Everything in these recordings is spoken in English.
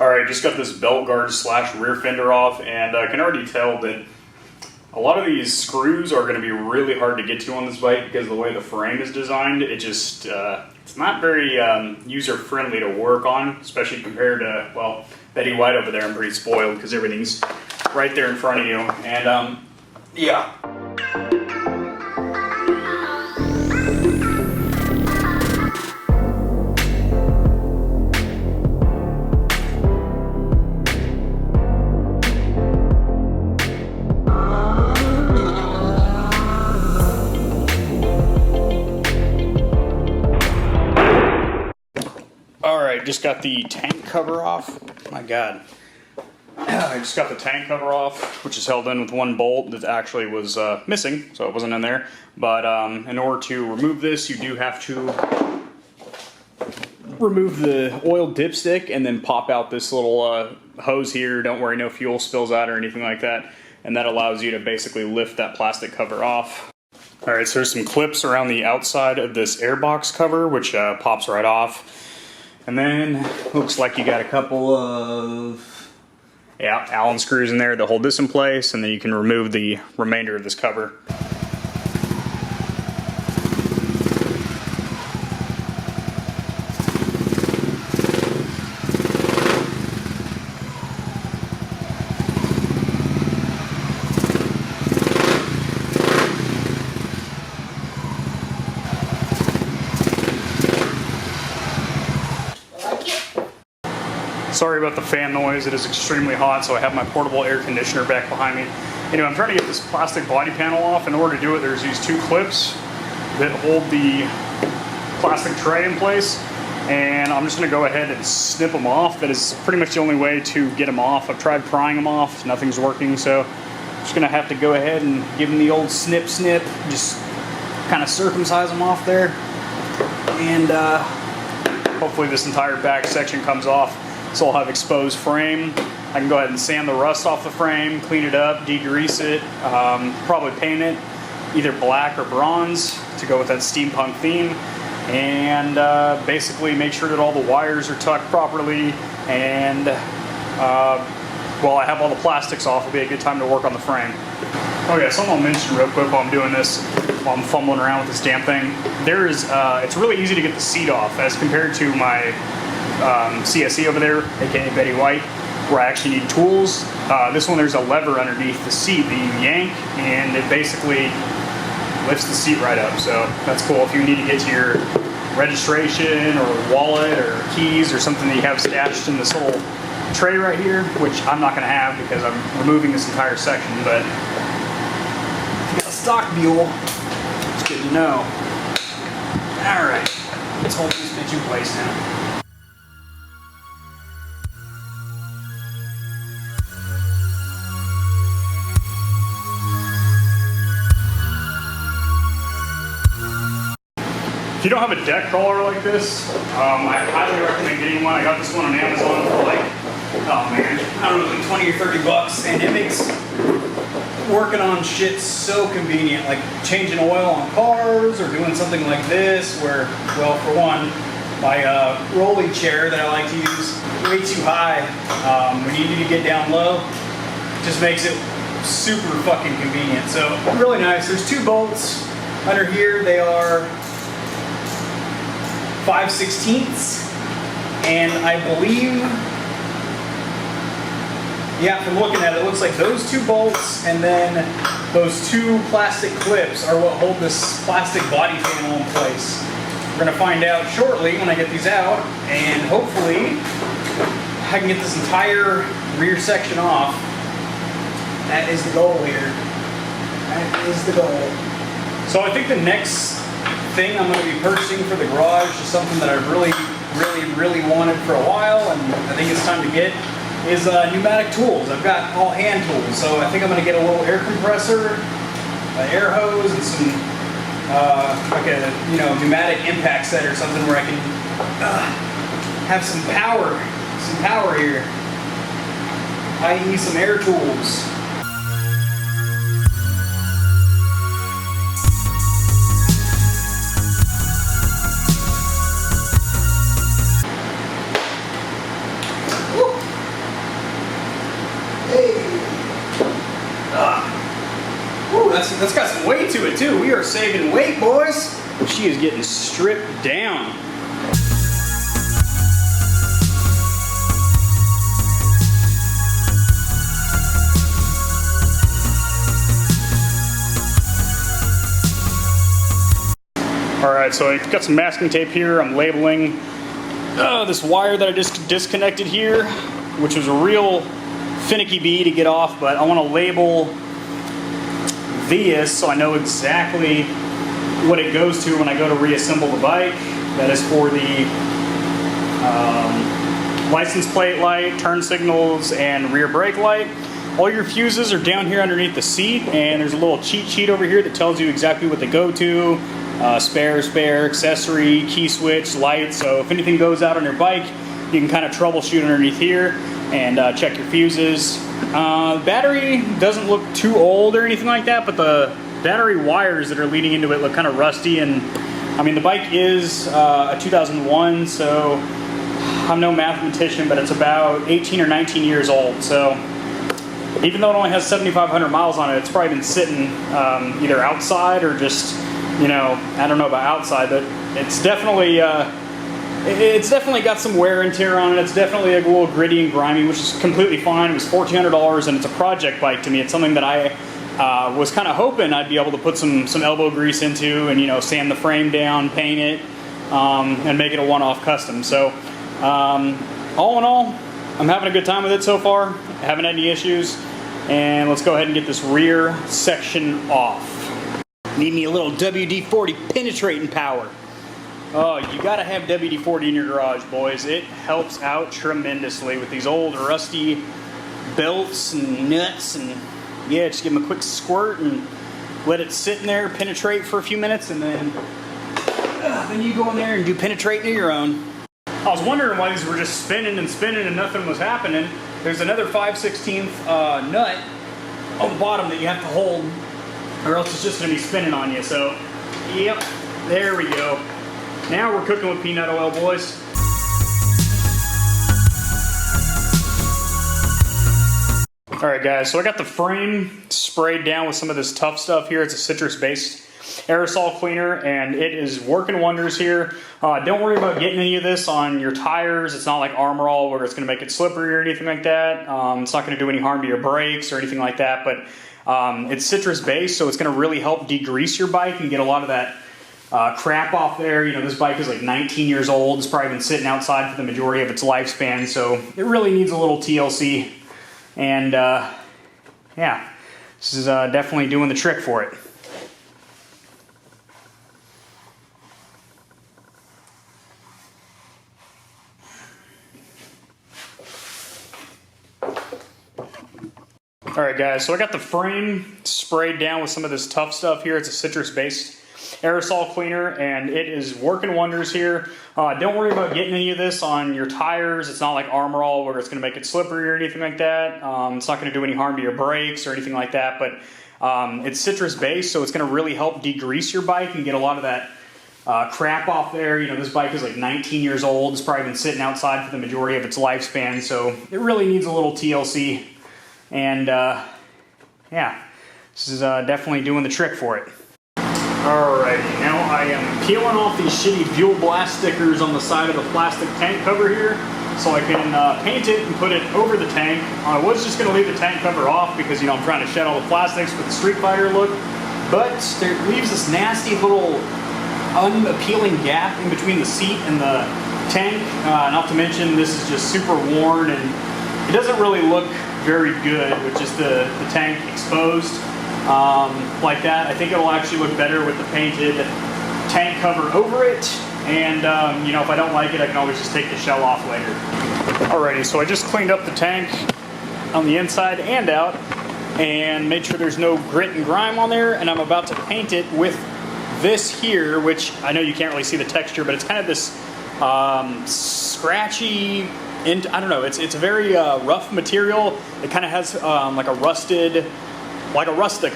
Alright, just got this belt guard slash rear fender off, and I can already tell that a lot of these screws are going to be really hard to get to on this bike because of the way the frame is designed. It just, it's not very user-friendly to work on, especially compared to, well, Betty White over there. I'm pretty spoiled because everything's right there in front of you, and yeah. Alright, just got the tank cover off. My God. I just got the tank cover off, which is held in with one bolt that actually was missing, so it wasn't in there. But in order to remove this, you do have to remove the oil dipstick and then pop out this little hose here. Don't worry, no fuel spills out or anything like that. And that allows you to basically lift that plastic cover off. Alright, so there's some clips around the outside of this airbox cover, which pops right off. And then, looks like you got a couple of, yeah, Allen screws in there that hold this in place, and then you can remove the remainder of this cover. Sorry about the fan noise, it is extremely hot, so I have my portable air conditioner back behind me. Anyway, I'm trying to get this plastic body panel off. In order to do it, there's these two clips that hold the plastic tray in place, and I'm just going to go ahead and snip them off. That is pretty much the only way to get them off. I've tried prying them off, nothing's working, so I'm just going to have to go ahead and give them the old snip, just kind of circumcise them off there, and hopefully this entire back section comes off. So I'll have exposed frame. I can go ahead and sand the rust off the frame, clean it up, degrease it, probably paint it either black or bronze to go with that steampunk theme, and basically make sure that all the wires are tucked properly, and while I have all the plastics off, it'll be a good time to work on the frame. Oh yeah, something I'll mention real quick while I'm doing this, while I'm fumbling around with this damn thing. It's really easy to get the seat off as compared to my CSE over there, aka Betty White, where I actually need tools. This one, there's a lever underneath the seat that you yank, and it basically lifts the seat right up. So that's cool if you need to get to your registration or wallet or keys or something that you have stashed in this little tray right here, which I'm not going to have because I'm removing this entire section. But if you got a stock Buell, it's good to know. All right, let's hold this bitch in place now. If you don't have a deck crawler like this, I highly recommend getting one. I got this one on Amazon for like, oh man, I don't know, like 20 or 30 bucks, and it makes working on shit so convenient, like changing oil on cars or doing something like this where, well, for one, my rolling chair that I like to use way too high. When you need to get down low, just makes it super fucking convenient. So really nice. There's two bolts under here. They are 5/16, and I believe, yeah, from looking at it, it looks like those two bolts and then those two plastic clips are what hold this plastic body panel in place. We're going to find out shortly when I get these out, and hopefully I can get this entire rear section off. That is the goal here. That is the goal. So I think the next thing I'm going to be purchasing for the garage is something that I've really wanted for a while, and I think it's time to get, is pneumatic tools. I've got all hand tools, so I think I'm going to get a little air compressor, an air hose, and some like a pneumatic impact set or something where I can have some power here, i.e. some air tools. That's got some weight to it too. We are saving weight, boys. She is getting stripped down. Alright, so I've got some masking tape here. I'm labeling this wire that I just disconnected here, which was a real finicky bee to get off, but I want to label this so I know exactly what it goes to when I go to reassemble the bike. That is for the license plate light, turn signals, and rear brake light. All your fuses are down here underneath the seat, and there's a little cheat sheet over here that tells you exactly what they go to. Spare, accessory, key switch, light. So if anything goes out on your bike, you can kind of troubleshoot underneath here and check your fuses. The battery doesn't look too old or anything like that, but the battery wires that are leading into it look kind of rusty. And I mean, the bike is a 2001, so I'm no mathematician, but it's about 18 or 19 years old. So even though it only has 7,500 miles on it, it's probably been sitting either outside or just, you know, I don't know about outside, but it's definitely got some wear and tear on it. It's definitely a little gritty and grimy, which is completely fine. It was $1,400, and it's a project bike to me. It's something that I was kind of hoping I'd be able to put some elbow grease into and, you know, sand the frame down, paint it, and make it a one-off custom. So all in all, I'm having a good time with it so far. I haven't had any issues. And let's go ahead and get this rear section off. Need me a little WD-40 penetrating power. Oh, you gotta have WD-40 in your garage, boys. It helps out tremendously with these old rusty belts and nuts, and yeah, just give them a quick squirt and let it sit in there, penetrate for a few minutes, and then you go in there and do penetrating of your own. I was wondering why these were just spinning and spinning and nothing was happening. There's another 5/16 nut on the bottom that you have to hold, or else it's just going to be spinning on you. So, yep, there we go. Now we're cooking with peanut oil, boys. Alright guys, so I got the frame sprayed down with some of this tough stuff here. It's a citrus-based aerosol cleaner, and it is working wonders here. Don't worry about getting any of this on your tires. It's not like Armor All where it's going to make it slippery or anything like that. It's not going to do any harm to your brakes or anything like that, but it's citrus-based, so it's going to really help degrease your bike and get a lot of that crap off there. You know, this bike is like 19 years old. It's probably been sitting outside for the majority of its lifespan, so it really needs a little TLC. And yeah, this is definitely doing the trick for it. Alright guys, so I got the frame sprayed down with some of this tough stuff here. It's a citrus-based aerosol cleaner, and it is working wonders here. Don't worry about getting any of this on your tires. It's not like Armor All where it's going to make it slippery or anything like that. It's not going to do any harm to your brakes or anything like that, but it's citrus-based, so it's going to really help degrease your bike and get a lot of that crap off there. You know, this bike is like 19 years old. It's probably been sitting outside for the majority of its lifespan, so it really needs a little TLC. And yeah, this is definitely doing the trick for it. Alrighty, now I am peeling off these shitty Buell Blast stickers on the side of the plastic tank cover here so I can paint it and put it over the tank. I was just going to leave the tank cover off because, you know, I'm trying to shed all the plastics with the Street Fighter look, but it leaves this nasty little unappealing gap in between the seat and the tank. Not to mention this is just super worn, and it doesn't really look very good with just the tank exposed like that. I think it'll actually look better with the painted tank cover over it, and you know, if I don't like it, I can always just take the shell off later. Alrighty, so I just cleaned up the tank on the inside and out and made sure there's no grit and grime on there, and I'm about to paint it with this here, which I know you can't really see the texture, but it's kind of this scratchy, I don't know, it's a very rough material. It kind of has like a rustic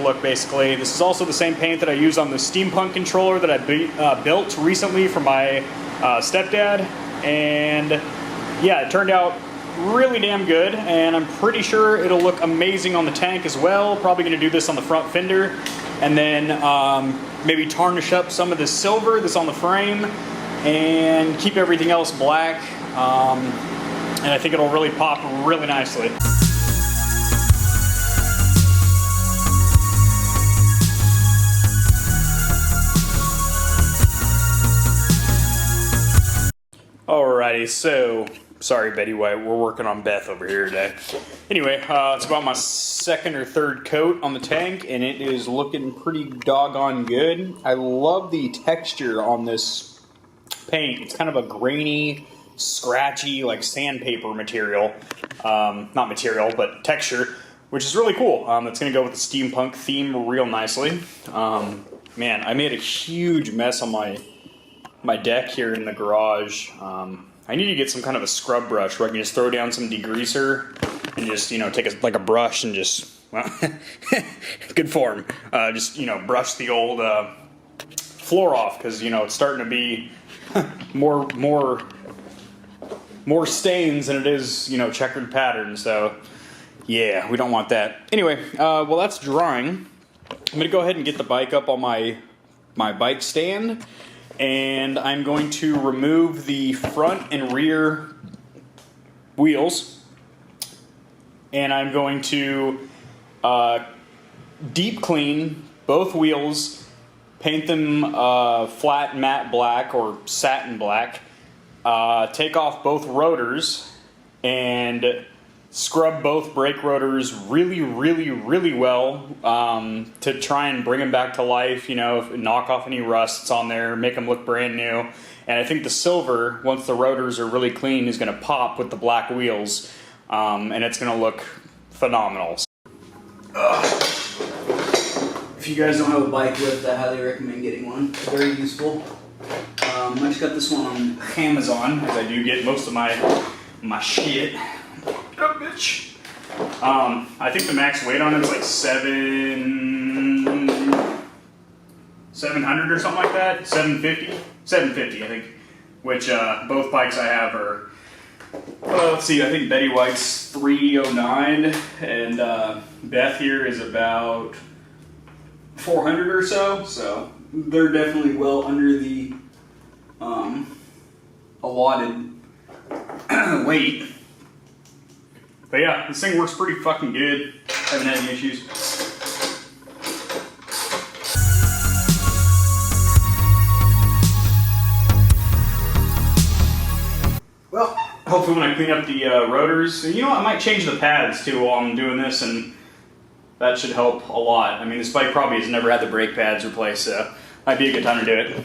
look, basically. This is also the same paint that I use on the steampunk controller that I built recently for my stepdad, and yeah, it turned out really damn good, and I'm pretty sure it'll look amazing on the tank as well. Probably going to do this on the front fender, and then maybe tarnish up some of the silver that's on the frame and keep everything else black. And I think it'll really pop really nicely. Alrighty, so sorry Betty White, we're working on Beth over here today. Anyway, it's about my second or third coat on the tank, and it is looking pretty doggone good. I love the texture on this paint. It's kind of a grainy, scratchy, like sandpaper material. Not material, but texture, which is really cool. It's going to go with the steampunk theme real nicely. Man, I made a huge mess on my deck here in the garage. I need to get some kind of a scrub brush where I can just throw down some degreaser and just, take like a brush and just, well, good form. Just, brush the old floor off, because, it's starting to be more stains than it is, checkered patterns. So, yeah, we don't want that. Anyway, well, that's drying. I'm going to go ahead and get the bike up on my bike stand. And I'm going to remove the front and rear wheels, and I'm going to deep clean both wheels, paint them flat matte black or satin black, take off both rotors, and scrub both brake rotors really, really, really well to try and bring them back to life, knock off any rusts on there, make them look brand new. And I think the silver, once the rotors are really clean, is going to pop with the black wheels, and it's going to look phenomenal. If you guys don't have a bike lift, I highly recommend getting one. Very useful. I just got this one on Amazon, as I do get most of my shit. Oh, bitch. I think the max weight on it is like 700 or something like that. 750, I think. Which both bikes I have are. Let's see. I think Betty White's 309, and Beth here is about 400 or so. So they're definitely well under the allotted weight. But yeah, this thing works pretty fucking good. Haven't had any issues. Well, hopefully when I clean up the rotors, I might change the pads too while I'm doing this, and that should help a lot. I mean, this bike probably has never had the brake pads replaced, so might be a good time to do it.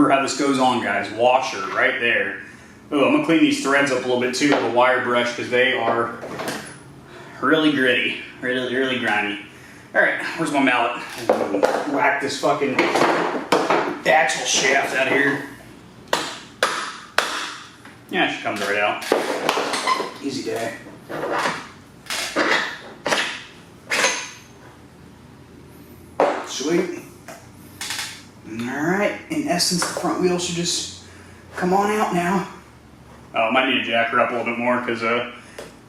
How this goes on, guys. Washer right there. Oh, I'm gonna clean these threads up a little bit too with a wire brush, because they are really gritty, really grimy. All right, where's my mallet? Whack this fucking axle shaft out of here. Yeah, it comes right out. Easy day. Sweet. Alright, in essence, the front wheel should just come on out now. Oh, I might need to jack her up a little bit more, because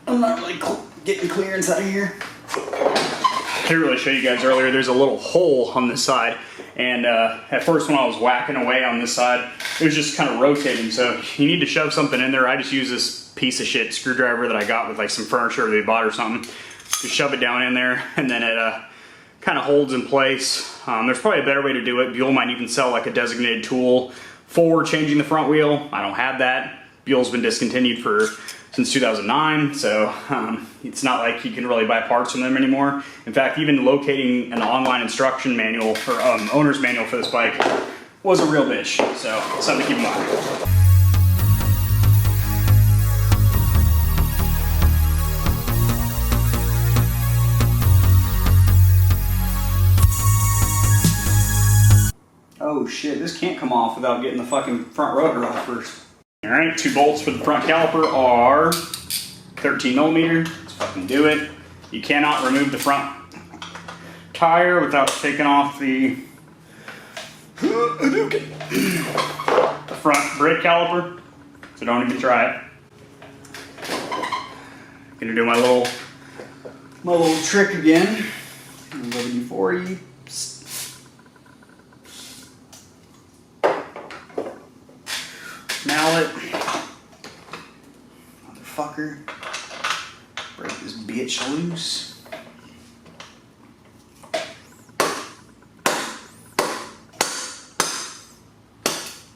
I'm not really getting clearance out of here. I didn't really show you guys earlier, there's a little hole on this side, and at first when I was whacking away on this side, it was just kind of rotating, so you need to shove something in there. I just use this piece of shit screwdriver that I got with like some furniture they bought or something. Just shove it down in there, and then it kind of holds in place. There's probably a better way to do it. Buell might even sell like a designated tool for changing the front wheel. I don't have that. Buell's been discontinued since 2009, so it's not like you can really buy parts from them anymore. In fact, even locating an online instruction manual or owner's manual for this bike was a real bitch, so something to keep in mind. shit, this can't come off without getting the fucking front rotor off first. Alright, 2 bolts for the front caliper are 13 millimeter. Let's fucking do it. You cannot remove the front tire without taking off the front brake caliper. So don't even try it. Gonna do my little trick again. WD-40. Mallet. Motherfucker. Break this bitch loose.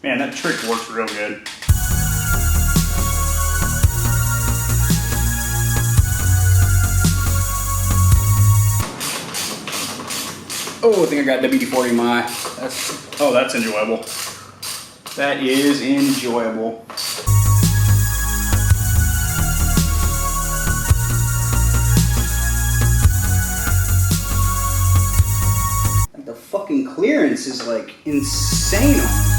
Man, that trick works real good. Oh, I think I got WD-40 in my eye. That's enjoyable. That is enjoyable. The fucking clearance is like insane on it.